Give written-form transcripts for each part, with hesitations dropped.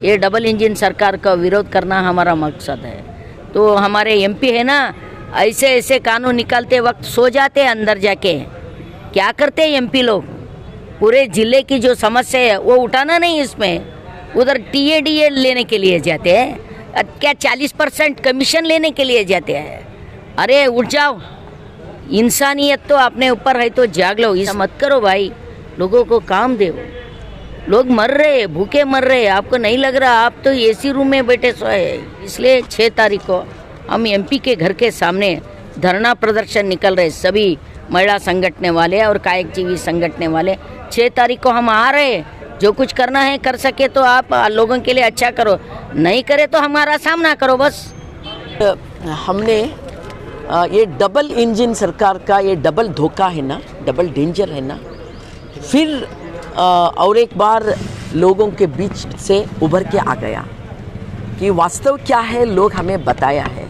ये double engine सरकार का विरोध करना हमारा मकसद है। तो हमारे एमपी है ना, ऐसे ऐसे कानून निकालते वक्त सो जाते हैं अंदर जाके। क्या करते हैं एमपी लोग? पूरे जिले की जो समस्या है वो उठाना नहीं, इसमें उधर टीएडीए लेने के लिए जाते हैं। क्या 40% कमीशन लेने के लिए जाते हैं? अरे उठ जाओ, इंसानियत तो अपने ऊपर है तो जाग लो। ऐसा मत करो भाई, लोगों को काम दो। लोग मर रहे, भूखे मर रहे, आपको नहीं लग रहा? आप तो एसी रूम में बैठे सोए। इसलिए 6 तारीख को हम एमपी के घर के सामने धरना प्रदर्शन निकल रहे, सभी महिला संगठने वाले और कायकजीवी संगठने वाले। 6 तारीख को हम आ रहे। जो कुछ करना है कर सके तो आप लोगों के लिए अच्छा करो, नहीं करे तो हमारा सामना करो बस। हमने ये डबल इंजन सरकार का ये डबल धोखा है ना, डबल डेंजर है ना, फिर और एक बार लोगों के बीच से उभर के आ गया कि वास्तव क्या है, लोग हमें बताया है।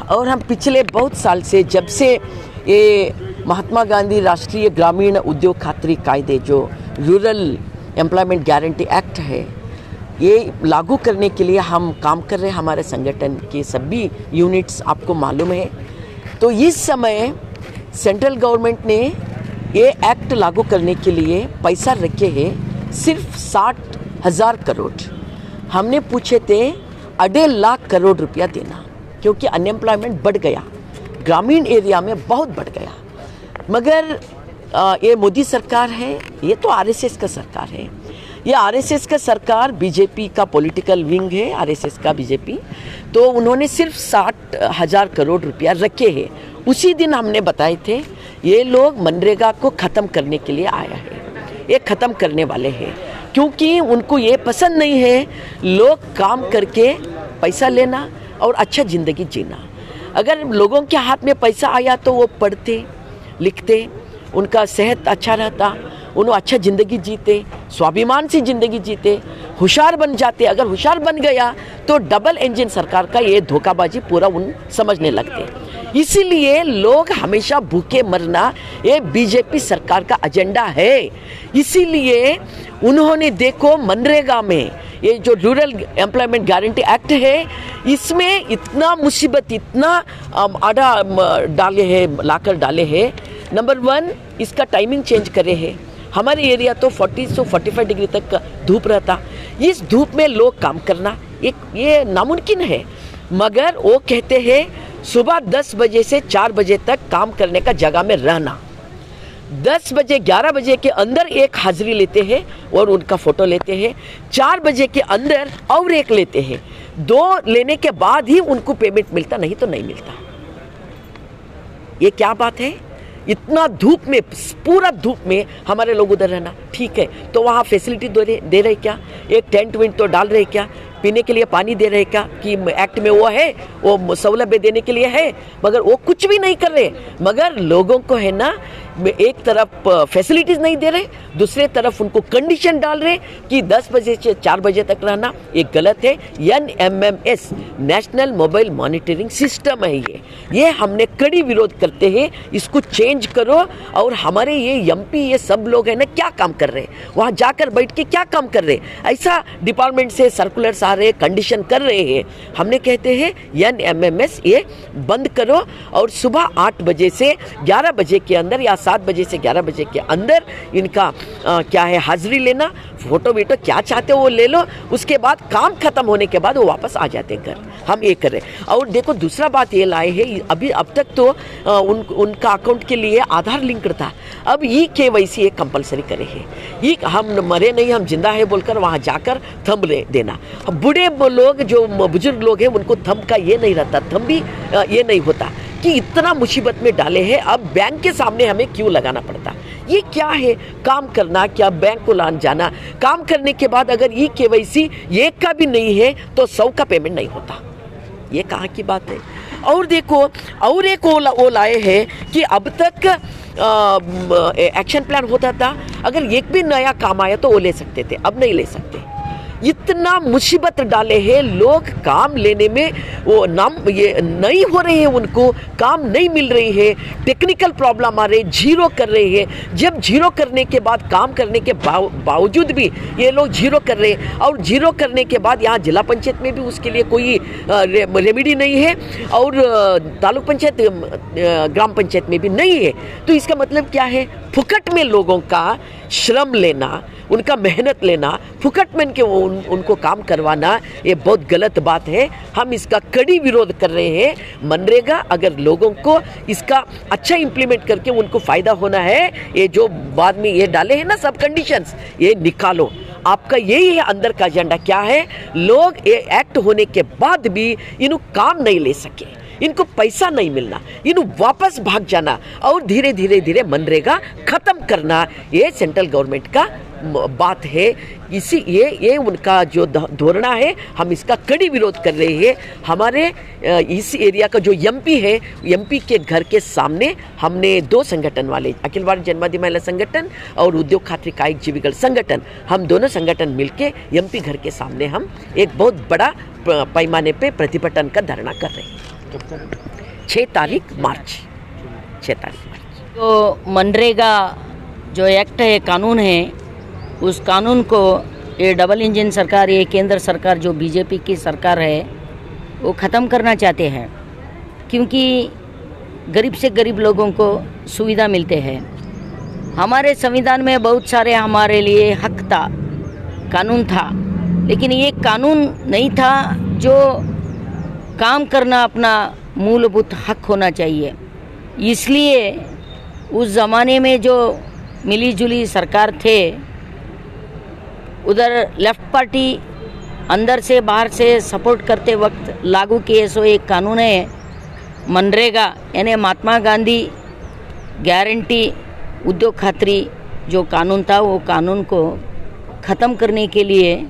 और हम पिछले बहुत साल से, जब से ये महात्मा गांधी राष्ट्रीय ग्रामीण उद्योग खातरी कायदे जो रूरल एम्प्लॉयमेंट गारंटी एक्ट है, ये लागू करने के लिए हम काम कर रहे हैं। हमारे संगठन के सभी यूनिट्स आपको मालूम है। तो इस समय सेंट्रल गवर्नमेंट ने ये एक्ट लागू करने के लिए पैसा रखे हैं सिर्फ 60,000 करोड़। हमने पूछे थे 1.5 लाख करोड़ रुपया देना, क्योंकि अनएम्प्लॉयमेंट बढ़ गया, ग्रामीण एरिया में बहुत बढ़ गया। मगर ये मोदी सरकार है, ये तो आरएसएस का सरकार है। ये आरएसएस का सरकार बीजेपी का पॉलिटिकल विंग है, आरएसएस का बीजेपी। तो उन्होंने सिर्फ 60,000 करोड़ रुपया रखे हैं। उसी दिन हमने बताए थे ये लोग मनरेगा को ख़त्म करने के लिए आया है, ये ख़त्म करने वाले हैं, क्योंकि उनको ये पसंद नहीं है लोग काम करके पैसा लेना और अच्छा ज़िंदगी जीना। अगर लोगों के हाथ में पैसा आया तो वो पढ़ते लिखते, उनका सेहत अच्छा रहता, उन्हें अच्छा ज़िंदगी जीते, स्वाभिमान से ज़िंदगी जीते, होशियार बन जाते। अगर होशियार बन गया तो डबल इंजन सरकार का ये धोखाबाजी पूरा उन समझने लगते। इसीलिए लोग हमेशा भूखे मरना ये बीजेपी सरकार का एजेंडा है। इसीलिए उन्होंने देखो मनरेगा में ये जो रूरल एम्प्लॉयमेंट गारंटी एक्ट है, इसमें इतना मुसीबत, इतना आड़ा डाले हैं, लाकर डाले हैं। नंबर 1, इसका टाइमिंग चेंज करे है। हमारे एरिया तो 40 से 45 डिग्री तक धूप रहता। इस धूप में लोग काम करना ये नामुमकिन है। मगर वो कहते हैं सुबह 10 बजे से 4 बजे तक काम करने का जगह में रहना। 10 बजे 11 बजे के अंदर एक हाजिरी लेते हैं और उनका फ़ोटो लेते हैं। 4 बजे के अंदर और एक लेते हैं। 2 लेने के बाद ही उनको पेमेंट मिलता, नहीं तो नहीं मिलता। ये क्या बात है? इतना धूप में, पूरा धूप में हमारे लोग उधर रहना ठीक है, तो वहाँ फैसिलिटी दे रहे क्या? एक टेंट वेंट तो डाल रहे क्या? पीने के लिए पानी दे रहे क्या? कि एक्ट में वो है, वो सहूलत देने के लिए है, मगर वो कुछ भी नहीं कर रहे। मगर लोगों को है ना, एक तरफ फैसिलिटीज़ नहीं दे रहे, दूसरे तरफ उनको कंडीशन डाल रहे कि 10 बजे से 4 बजे तक रहना। ये गलत है। NMMS national mobile monitoring system है ये हमने कड़ी विरोध करते हैं। इसको चेंज करो। और हमारे ये एमपी ये सब लोग हैं ना, क्या काम कर रहे हैं वहाँ जाकर बैठ के, क्या काम कर रहे हैं? ऐसा डिपार्टमेंट से सर्कुलर्स आ रहे, कंडीशन कर रहे हैं। हमने कहते हैं NMMS ये बंद करो और सुबह 8 बजे से 11 बजे के अंदर या 7 बजे से 11 बजे के अंदर इनका क्या है, हाजिरी लेना, फोटो वीटो क्या चाहते हो वो ले लो। उसके बाद काम खत्म होने के बाद वो वापस आ जाते घर। हम ये कर रहे। और देखो दूसरा बात ये लाए हैं, अभी अब तक तो उनका अकाउंट के लिए आधार लिंक था, अब KYC एक कंपलसरी करे है। ये हम मरे नहीं, हम जिंदा है बोलकर वहाँ जाकर थंब देना। बूढ़े लोग जो बुजुर्ग लोग हैं उनको थंब का ये नहीं रहता, थंब भी ये नहीं होता कि इतना मुसीबत में डाले हैं। अब बैंक के सामने हमें क्यों लगाना पड़ता? ये क्या है? काम करना क्या, बैंक को लान जाना। काम करने के बाद अगर KYC एक का भी नहीं है तो 100 का पेमेंट नहीं होता। ये कहाँ की बात है? और देखो और एक वो लाए हैं कि अब तक एक्शन प्लान होता था, अगर एक भी नया काम आया तो वो ले सकते थे, अब नहीं ले सकते। इतना मुसीबत डाले हैं, लोग काम लेने में वो नाम ये नहीं हो रहे हैं, उनको काम नहीं मिल रही है, टेक्निकल प्रॉब्लम आ रहे, जीरो कर रहे हैं। जब जीरो करने के बाद काम करने के बावजूद भी ये लोग जीरो कर रहे हैं, और जीरो करने के बाद यहाँ जिला पंचायत में भी उसके लिए कोई रेमेडी नहीं है, और तालुक पंचायत ग्राम पंचायत में भी नहीं है। तो इसका मतलब क्या है? फुकट में लोगों का श्रम लेना, उनका मेहनत लेना, फुकट में उनको काम करवाना, ये बहुत गलत बात है। हम इसका कड़ी विरोध कर रहे हैं। मनरेगा अगर लोगों को इसका अच्छा इम्प्लीमेंट करके उनको फ़ायदा होना है, ये जो बाद में ये डाले हैं ना सब कंडीशंस, ये निकालो। आपका यही है अंदर का एजेंडा। क्या है? लोग ये एक्ट होने के बाद भी इन्हों काम नहीं ले सके, इनको पैसा नहीं मिलना, इन्हों वापस भाग जाना और धीरे धीरे धीरे मनरेगा खत्म करना, ये सेंट्रल गवर्नमेंट का बात है। इसी ये उनका जो धोरणा है, हम इसका कड़ी विरोध कर रहे हैं। हमारे इस एरिया का जो एमपी है, एमपी के घर के सामने हमने 2 संगठन वाले, अखिल भारत जन्मवादी महिला संगठन और उद्योग खात्री कायिक जीविका संगठन, हम दोनों संगठन मिलके एमपी घर के सामने हम एक बहुत बड़ा पैमाने पे प्रतिभटन का धरना कर रहे हैं। 6 तारीख मार्च। तो मनरेगा जो एक्ट है, कानून है, उस कानून को ये डबल इंजन सरकार, ये केंद्र सरकार जो बीजेपी की सरकार है, वो ख़त्म करना चाहते हैं, क्योंकि गरीब से गरीब लोगों को सुविधा मिलते हैं। हमारे संविधान में बहुत सारे हमारे लिए हक था, कानून था, लेकिन ये कानून नहीं था जो काम करना अपना मूलभूत हक होना चाहिए। इसलिए उस ज़माने में जो मिली जुली सरकार थे, उधर लेफ्ट पार्टी अंदर से बाहर से सपोर्ट करते वक्त लागू किए सो एक कानून है मनरेगा, यानी महात्मा गांधी गारंटी उद्योग खात्री जो कानून था, वो कानून को ख़त्म करने के लिए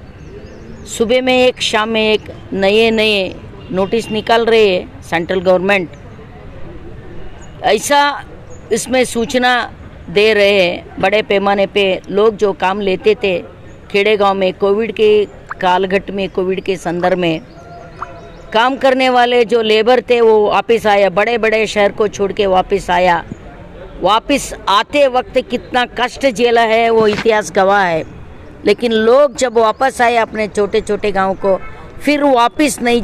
सुबह में एक, शाम में एक नए नोटिस निकाल रहे है सेंट्रल गवर्नमेंट। ऐसा इसमें सूचना दे रहे हैं बड़े पैमाने पे। लोग जो काम लेते थे खेड़े गांव में, कोविड के कालघट में, कोविड के संदर्भ में काम करने वाले जो लेबर थे वो वापस आया, बड़े बड़े शहर को छोड़ के वापस आया। वापस आते वक्त कितना कष्ट झेला है वो इतिहास गवाह है। लेकिन लोग जब वापस आए अपने छोटे छोटे गांव को, फिर वापस नहीं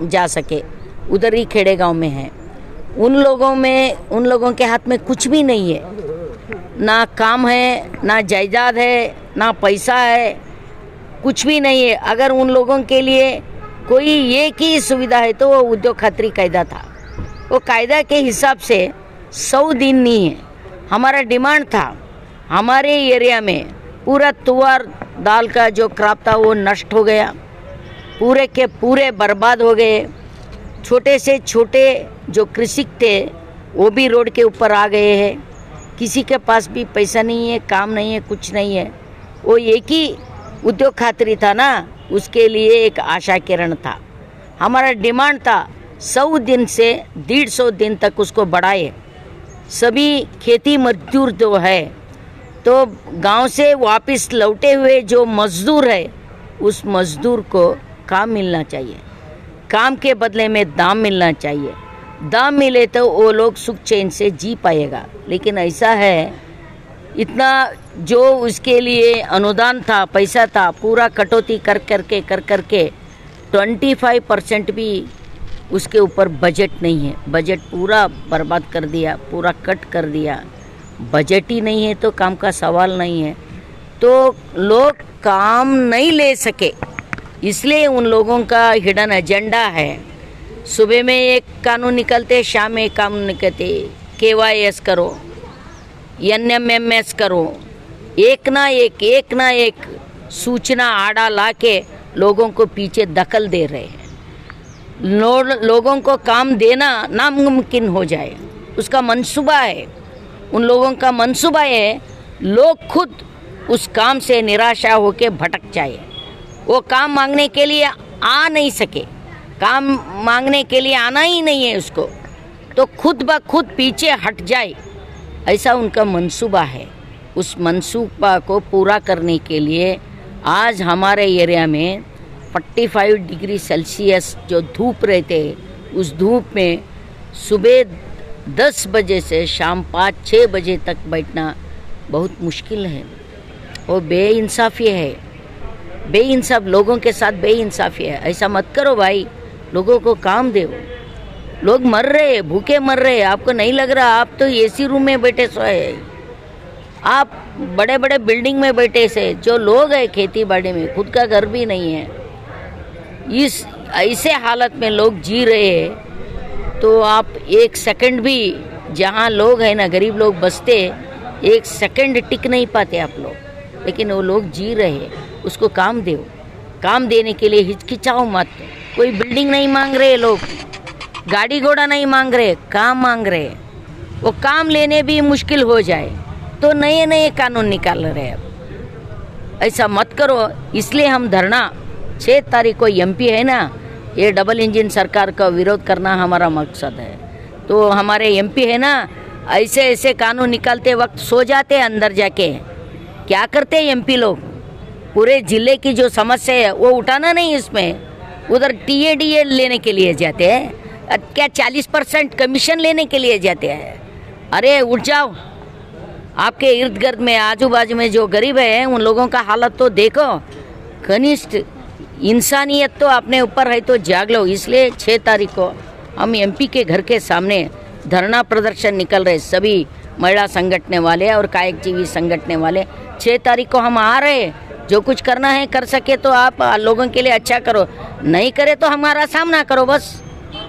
जा सके, उधर ही खेड़े गांव में हैं। उन लोगों के हाथ में कुछ भी नहीं है, ना काम है, ना जायदाद है, ना पैसा है, कुछ भी नहीं है। अगर उन लोगों के लिए कोई एक ही सुविधा है तो वो उद्योग खात्री कायदा था। वो कायदा के हिसाब से 100 दिन नहीं है। हमारा डिमांड था, हमारे एरिया में पूरा तुअर दाल का जो क्रॉप था वो नष्ट हो गया, पूरे के पूरे बर्बाद हो गए। छोटे से छोटे जो कृषक थे वो भी रोड के ऊपर आ गए हैं। किसी के पास भी पैसा नहीं है, काम नहीं है, कुछ नहीं है। वो एक ही उद्योग खात्री था ना, उसके लिए एक आशा किरण था। हमारा डिमांड था 100 दिन से 150 दिन तक उसको बढ़ाए। सभी खेती मजदूर जो है, तो गांव से वापस लौटे हुए जो मजदूर है, उस मजदूर को काम मिलना चाहिए, काम के बदले में दाम मिलना चाहिए। दाम मिले तो वो लोग सुख चैन से जी पाएगा। लेकिन ऐसा है, इतना जो उसके लिए अनुदान था, पैसा था, पूरा कटौती कर करके 25% भी उसके ऊपर बजट नहीं है। बजट पूरा बर्बाद कर दिया, पूरा कट कर दिया। बजट ही नहीं है तो काम का सवाल नहीं है, तो लोग काम नहीं ले सके। इसलिए उन लोगों का हिडन एजेंडा है। सुबह में एक कानून निकलते, शाम में एक कानून निकलते। KYS करो, NMMS करो, एक ना एक सूचना आड़ा ला के लोगों को पीछे दखल दे रहे हैं। लोगों को काम देना नामुमकिन हो जाए, उसका मंसूबा है। उन लोगों का मंसूबा है लोग खुद उस काम से निराशा होके भटक जाए। वो काम मांगने के लिए आ नहीं सके, काम मांगने के लिए आना ही नहीं है उसको, तो खुद ब खुद पीछे हट जाए, ऐसा उनका मंसूबा है। उस मंसूबा को पूरा करने के लिए आज हमारे एरिया में 45 डिग्री सेल्सियस जो धूप रहते हैं, उस धूप में सुबह 10 बजे से शाम 5-6 बजे तक बैठना बहुत मुश्किल है। वो बेइंसाफ़ी है, बेइंसाफ लोगों के साथ बेइंसाफ़ी है। ऐसा मत करो भाई, लोगों को काम दो। लोग मर रहे, भूखे मर रहे, आपको नहीं लग रहा? आप तो एसी रूम में बैठे सोए, आप बड़े बड़े बिल्डिंग में बैठे से। जो लोग हैं खेती बाड़ी में, खुद का घर भी नहीं है, इस ऐसे हालत में लोग जी रहे हैं। तो आप एक सेकंड भी, जहाँ लोग हैं ना, गरीब लोग बसते, एक सेकंड टिक नहीं पाते आप लोग, लेकिन वो लोग जी रहे हैं, उसको काम दो। काम देने के लिए हिचकिचाओ मत। कोई बिल्डिंग नहीं मांग रहे लोग, गाड़ी घोड़ा नहीं मांग रहे, काम मांग रहे। वो काम लेने भी मुश्किल हो जाए तो नए नए कानून निकाल रहे हैं। ऐसा मत करो, इसलिए हम धरना 6 तारीख को एमपी है ना, ये डबल इंजन सरकार का विरोध करना हमारा मकसद है। तो हमारे एमपी है ना, ऐसे ऐसे कानून निकालते वक्त सो जाते अंदर जाके। क्या करते एमपी लोग? पूरे ज़िले की जो समस्या है वो उठाना नहीं, इसमें उधर टीएडीए लेने के लिए जाते हैं। क्या 40% कमीशन लेने के लिए जाते हैं? अरे उठ जाओ, आपके इर्द गिर्द में आजू बाजू में जो गरीब है उन लोगों का हालत तो देखो। कनिष्ठ इंसानियत तो अपने ऊपर है तो जाग लो। इसलिए 6 तारीख को हम एमपी के घर के सामने धरना प्रदर्शन निकल रहे, सभी महिला संगठने वाले और कायकजीवी संगठने वाले। 6 तारीख को हम आ रहे। जो कुछ करना है कर सके तो आप लोगों के लिए अच्छा करो, नहीं करे तो हमारा सामना करो बस।